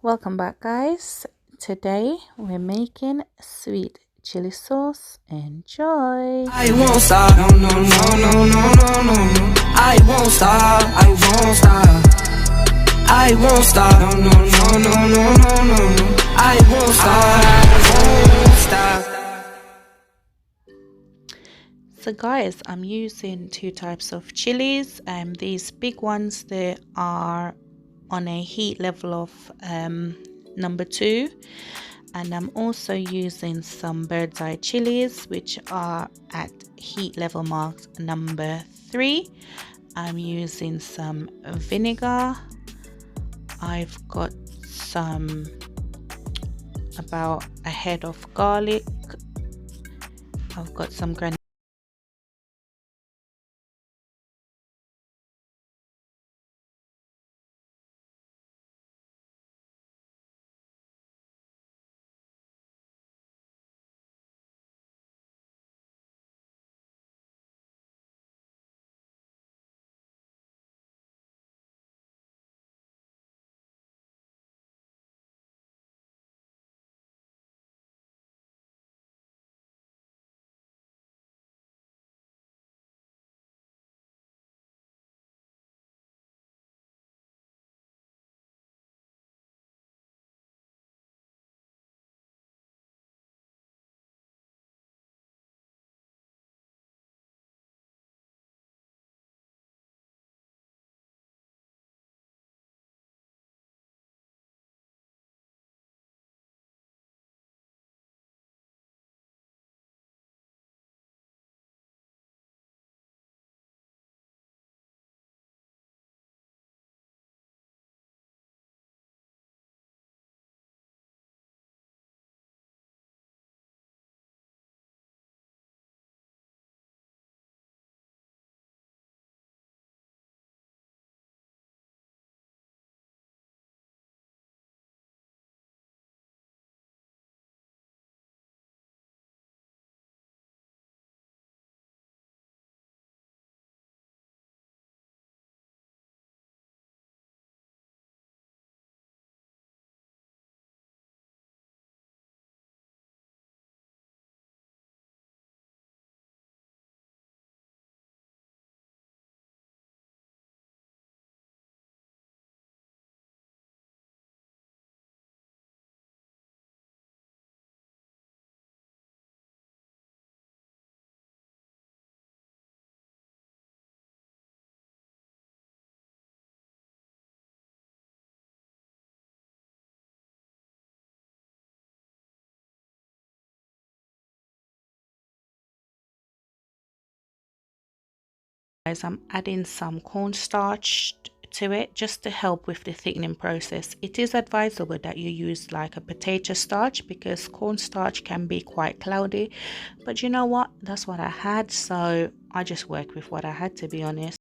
Welcome back, guys. Today we're making sweet chili sauce. Enjoy. I won't stop, no, no, no, no, no, no, no, no. I won't stop, I won't stop. I won't stop, no, no, no, no, no, no, no, no. I won't stop, I won't stop. So guys, I'm using two types of chilies. These big ones, they are on a heat level of number 2, and I'm also using some bird's eye chilies which are at heat level mark number 3. I'm using some vinegar. I've got about a head of garlic. I've got some granulated. Guys, I'm adding some cornstarch to it just to help with the thickening process. It is advisable that you use like a potato starch because cornstarch can be quite cloudy, but you know what, that's what I had, so I just worked with what I had, to be honest.